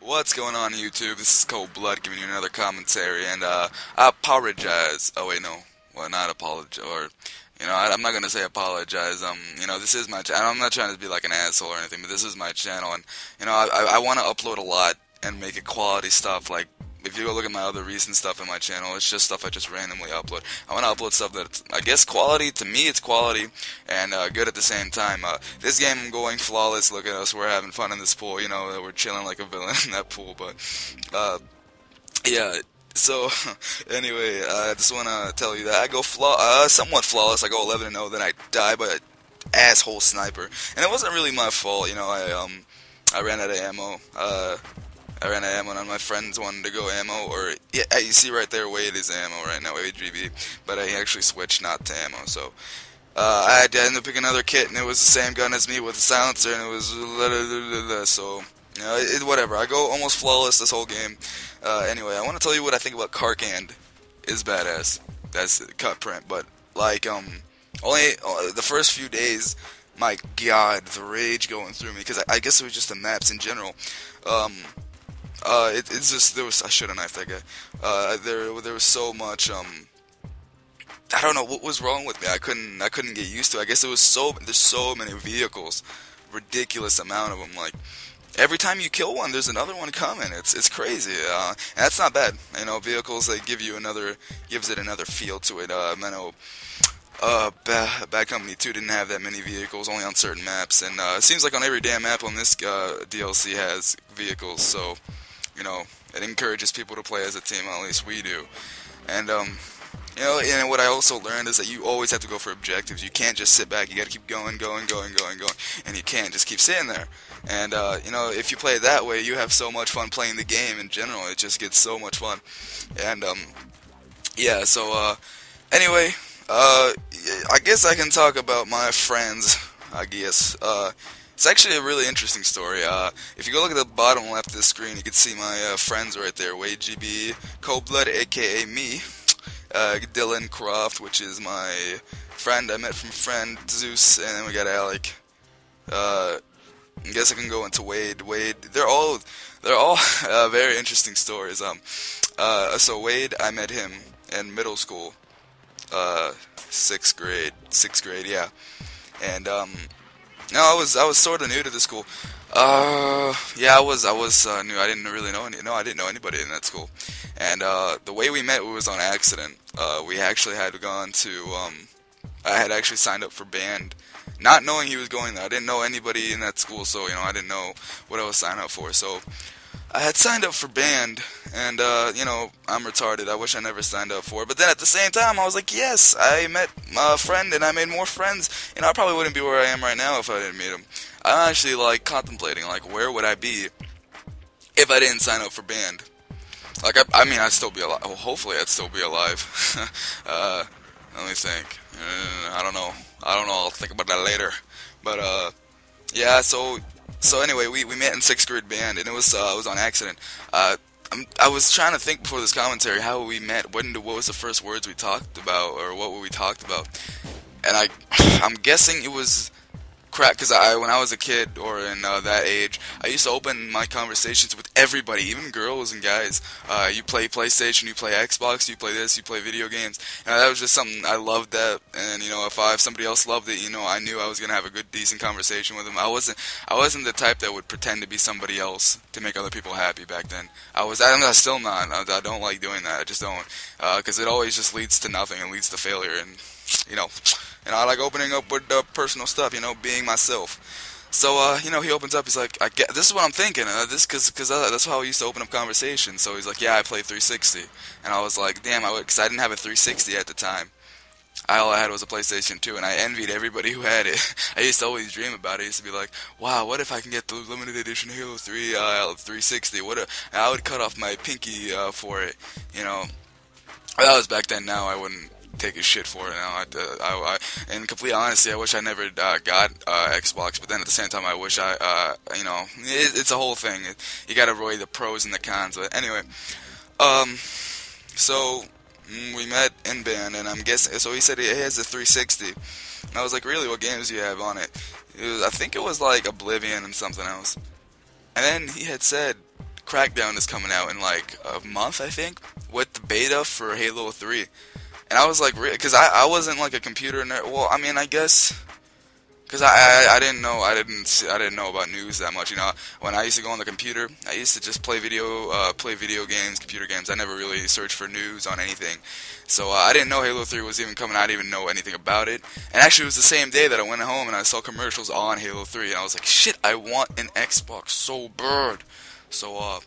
What's going on YouTube? This is Cold Blood giving you another commentary, and I apologize. Oh wait, no, well, not apologize, or I'm not gonna say apologize. This is my channel. I'm not trying to be like an asshole or anything, but this is my channel, and I want to upload a lot and make it quality stuff. Like if you go look at my other recent stuff in my channel, it's just stuff I just randomly upload. I want to upload stuff that's, I guess, quality. To me, it's quality and good at the same time. This game, I'm going flawless. Look at us, we're having fun in this pool. We're chilling like a villain in that pool. But yeah. So anyway, I just want to tell you that I go somewhat flawless. I go 11-0, then I die by an asshole sniper, and it wasn't really my fault. I ran out of ammo. I ran out of ammo, and my friends wanted to go ammo, or, yeah, you see right there, Wade is ammo right now, AGB, but I actually switched not to ammo, so, I had to end up picking another kit, and it was the same gun as me with a silencer, and it was, so, whatever, I go almost flawless this whole game. Anyway, I want to tell you what I think about Karkand is badass. That's cut print, but, like, only the first few days, my god, the rage going through me, because I guess it was just the maps in general. It's just, I should have knifed that guy. There was so much, I don't know what was wrong with me. I couldn't get used to it. I guess it was there's so many vehicles, ridiculous amount of them. Like, every time you kill one, there's another one coming. It's crazy. And that's not bad. Vehicles, they gives it another feel to it. I know, Bad Company 2 didn't have that many vehicles, only on certain maps, and it seems like on every damn map on this DLC has vehicles, so, it encourages people to play as a team, at least we do. And, and what I also learned is that you always have to go for objectives. You can't just sit back, you gotta keep going, and you can't just keep sitting there. And, if you play it that way, you have so much fun playing the game in general, it just gets so much fun. And, yeah, so, anyway, I guess I can talk about my friends, I guess. It's actually a really interesting story. If you go look at the bottom left of the screen, you can see my friends right there. Wade GB, Cold Blood, aka me, Dylan Croft, which is my friend I met from friend Zeus, and then we got Alec. I guess I can go into Wade. They're all very interesting stories. So Wade, I met him in middle school. Sixth grade, yeah, and no, I was sort of new to the school. Yeah, I was new. I didn't really know I didn't know anybody in that school, and the way we met was on accident. We actually had gone to I had actually signed up for band, not knowing he was going there. I didn't know anybody in that school, so I didn't know what I was signing up for. So I had signed up for band, and, I'm retarded. I wish I never signed up for it. But then at the same time, I was like, yes, I met a friend, and I made more friends. I probably wouldn't be where I am right now if I didn't meet him. I'm actually, contemplating, where would I be if I didn't sign up for band? I mean, I'd still be alive. Well, hopefully I'd still be alive. Let me think. I don't know. I'll think about that later. But, yeah, So anyway, we met in 6th grade band, and it was on accident. I was trying to think before this commentary how we met. What was the first words we talked about, or what we talked about? And I'm guessing it was crap, because when I was a kid, or in that age, I used to open my conversations with everybody, even girls and guys. You play PlayStation, you play Xbox, you play this, you play video games. That was just something, I loved that, and if somebody else loved it, I knew I was gonna have a good, decent conversation with them. I wasn't the type that would pretend to be somebody else to make other people happy back then. I'm still not. I don't like doing that. I just don't, because it always just leads to nothing and leads to failure, and I like opening up with personal stuff, being myself. So, he opens up, he's like, this is what I'm thinking, because that's how I used to open up conversations. So he's like, yeah, I play 360. And I was like, damn, because I didn't have a 360 at the time. All I had was a PlayStation 2, and I envied everybody who had it. I used to always dream about it. I used to be like, wow, what if I can get the limited edition Halo 3 360? And I would cut off my pinky for it, That was back then. Now I wouldn't take a shit for it now. In complete honesty, I wish I never got Xbox, but then at the same time, I wish it's a whole thing. You gotta weigh the pros and the cons. But anyway, so we met in band, and I'm guessing, so he said he has a 360, and I was like, really, what games do you have on it? I think it was like Oblivion and something else. And then he had said Crackdown is coming out in like a month, I think, with the beta for Halo 3. And I was like, because I wasn't like a computer nerd. Well, I mean, I guess. Cause I didn't know I didn't know about news that much, you know. When I used to go on the computer, I used to just play video games, computer games. I never really searched for news on anything, so I didn't know Halo 3 was even coming. I didn't even know anything about it. And actually, it was the same day that I went home and I saw commercials on Halo 3, and I was like, shit, I want an Xbox so bad. So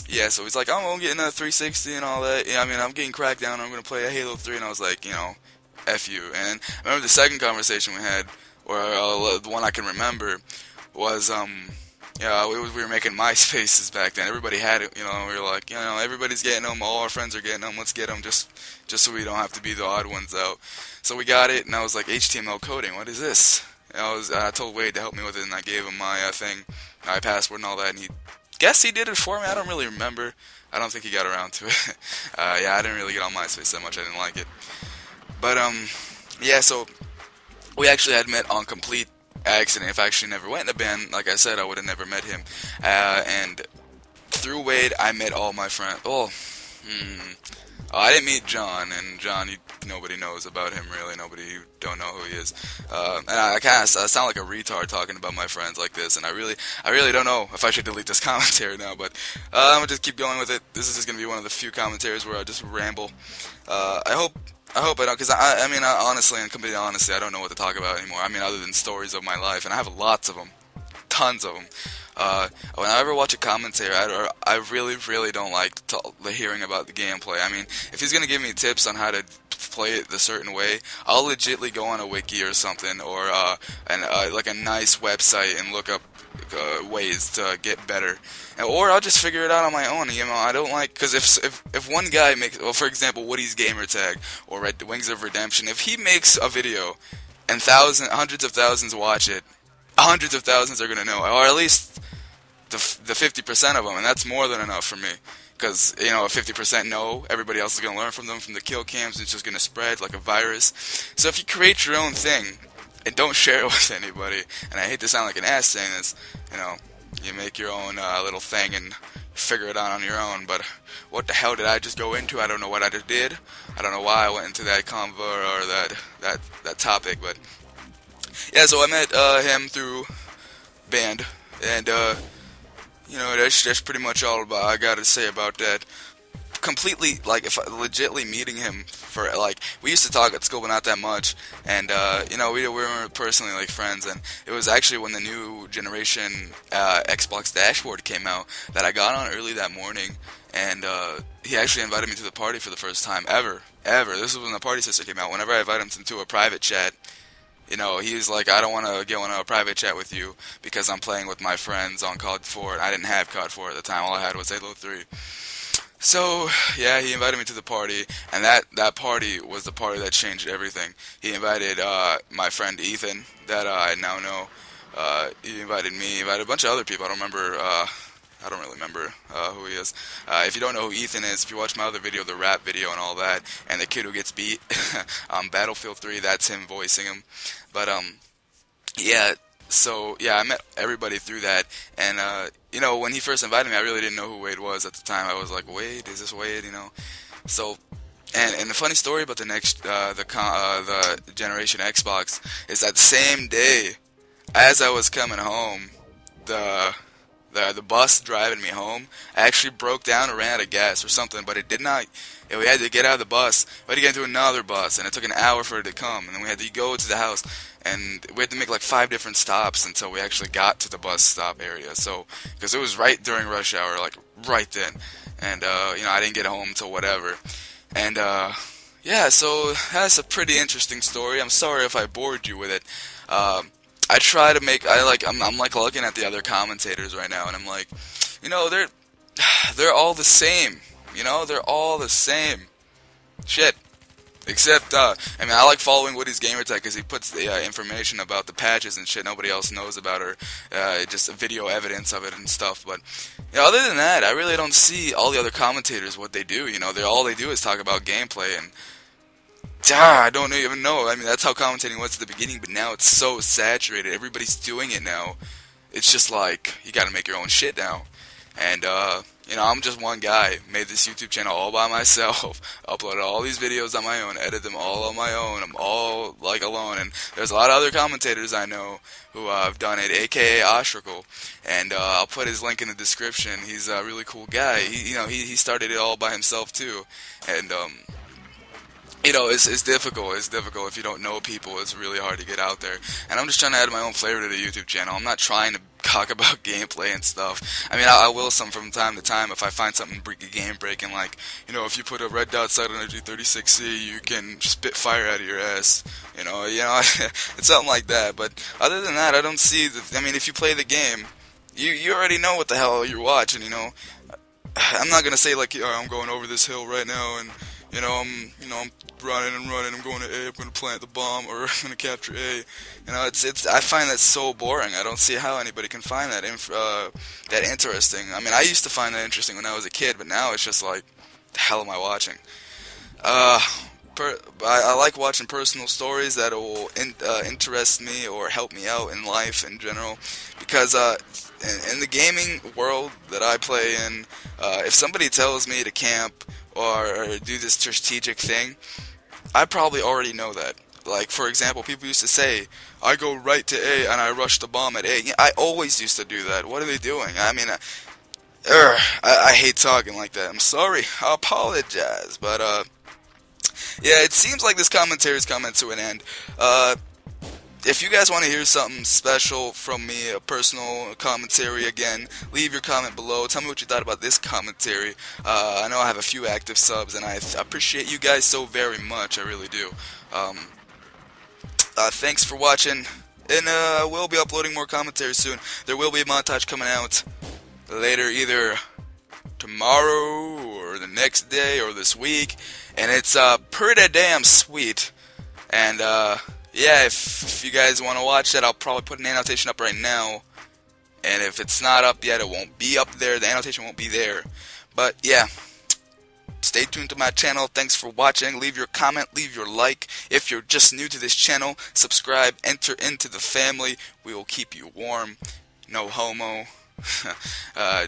yeah, so he's like, oh, I'm getting a 360 and all that. Yeah, I mean, I'm getting Crackdown. I'm gonna play a Halo 3, and I was like, you know, F you. And I remember the second conversation we had, or the one I can remember, was yeah, we were making MySpaces back then. Everybody had it, you know. We were like, you know, everybody's getting them. All our friends are getting them. Let's get them, just so we don't have to be the odd ones out. So we got it, and I was like, HTML coding, what is this? And I told Wade to help me with it, and I gave him my thing, my password and all that, and he did it for me. I don't really remember. I don't think he got around to it. Yeah, I didn't really get on MySpace that much. I didn't like it. But yeah, so we actually had met on complete accident. If I actually never went in the band, like I said, I would have never met him. And through Wade, I met all my friends. I didn't meet John, and John, nobody knows about him really. Nobody don't know who he is. And I kind of sound like a retard talking about my friends like this, and I really don't know if I should delete this commentary now. But I'm gonna just keep going with it. This is just gonna be one of the few commentaries where I just ramble. I hope I don't, because I mean, honestly, and completely honestly, I don't know what to talk about anymore. I mean, other than stories of my life, and I have lots of them, tons of them. When I ever watch a commentary, I really don't like hearing about the gameplay. I mean, if he's gonna give me tips on how to play it the certain way, I'll legitly go on a wiki or something, or like a nice website and look up ways to get better, or I'll just figure it out on my own. You know, I don't like, because if one guy makes, well, for example, Woody's Gamertag or Wings of Redemption, if he makes a video and hundreds of thousands watch it, hundreds of thousands are gonna know, or at least the 50% of them, and that's more than enough for me. Because, you know, if 50% know, everybody else is gonna learn from them, from the kill cams, and it's just gonna spread like a virus. So if you create your own thing and don't share it with anybody, and I hate to sound like an ass saying this, you know, you make your own little thing and figure it out on your own. But what the hell did I just go into? I don't know what I just did. I don't know why I went into that convo or that topic, but yeah. So I met him through band, and you know, that's pretty much all I gotta say about that. Completely, like, if legitly meeting him for, like, we used to talk at school but not that much, and you know, we were personally like friends, and it was actually when the new generation Xbox dashboard came out that I got on early that morning, and he actually invited me to the party for the first time ever. This was when the party system came out. Whenever I invited him to a private chat, you know, he was like, I don't want to get on a private chat with you because I'm playing with my friends on COD 4, and I didn't have COD 4 at the time. All I had was Halo 3. So, yeah, he invited me to the party, and that party was the party that changed everything. He invited my friend Ethan, that I now know. He invited me, invited a bunch of other people. I don't really remember who he is. If you don't know who Ethan is, if you watch my other video, the rap video and all that, and the kid who gets beat on Battlefield 3, that's him voicing him. But, yeah. So, yeah, I met everybody through that, and, you know, when he first invited me, I really didn't know who Wade was at the time. I was like, Wade? Is this Wade? You know? So, and the funny story about the Generation Xbox is that same day, as I was coming home, the bus driving me home actually broke down or ran out of gas or something, but it did not. We had to get out of the bus, we had to get into another bus, and it took an hour for it to come, and then we had to go to the house, and we had to make like 5 different stops until we actually got to the bus stop area. So, because it was right during rush hour, like right then, and you know, I didn't get home until whatever, and yeah, so that's a pretty interesting story. I'm sorry if I bored you with it. I try to make, I'm like looking at the other commentators right now, and I'm like, you know, they're all the same. You know, they're all the same. Shit. Except, I mean, I like following Woody's Gamertag because he puts the information about the patches and shit nobody else knows about, or just video evidence of it and stuff. But, you know, other than that, I really don't see all the other commentators what they do. You know, all they do is talk about gameplay, and I don't even know. I mean, that's how commentating was at the beginning, but now it's so saturated. Everybody's doing it now. It's just like, you gotta make your own shit now. And you know, I'm just one guy. Made this YouTube channel all by myself. Uploaded all these videos on my own. Edited them all on my own. I'm all like alone. And there's a lot of other commentators I know who have done it, aka Oshrical. And I'll put his link in the description. He's a really cool guy. You know, he started it all by himself too. And you know, it's difficult. It's difficult if you don't know people. It's really hard to get out there. And I'm just trying to add my own flavor to the YouTube channel. I'm not trying to talk about gameplay and stuff. I mean, I will some from time to time if I find something game breaking, like, you know, if you put a red dot sight on a G36C, you can spit fire out of your ass. You know, it's something like that. But other than that, I don't see. I mean, if you play the game, you already know what the hell you're watching. You know, I'm not gonna say like, I'm going over this hill right now and. I'm running and running. I'm going to A. I'm going to plant the bomb, or I'm going to capture A. You know, I find that so boring. I don't see how anybody can find that that interesting. I mean, I used to find that interesting when I was a kid, but now it's just like, the hell am I watching? I like watching personal stories that will interest me or help me out in life in general, because in the gaming world that I play in, if somebody tells me to camp or do this strategic thing, I probably already know that. Like, for example, people used to say, I go right to A and I rush the bomb at A. Yeah, I always used to do that. What are they doing? I mean, I hate talking like that. I'm sorry. I apologize. But, yeah, it seems like this commentary is coming to an end. If you guys want to hear something special from me, a personal commentary again, leave your comment below. Tell me what you thought about this commentary. I know I have a few active subs, and I appreciate you guys so very much. I really do. Thanks for watching, and we'll be uploading more commentary soon. There will be a montage coming out later, either tomorrow or the next day or this week, and it's pretty damn sweet. And yeah, if you guys want to watch that, I'll probably put an annotation up right now. And if it's not up yet, it won't be up there. The annotation won't be there. But yeah, stay tuned to my channel. Thanks for watching. Leave your comment, leave your like. If you're just new to this channel, subscribe, enter into the family. We will keep you warm. No homo.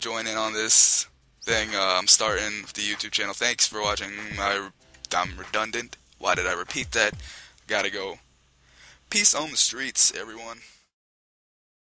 Join in on this thing. I'm starting the YouTube channel. Thanks for watching. I'm redundant. Why did I repeat that? Gotta go. Peace on the streets, everyone.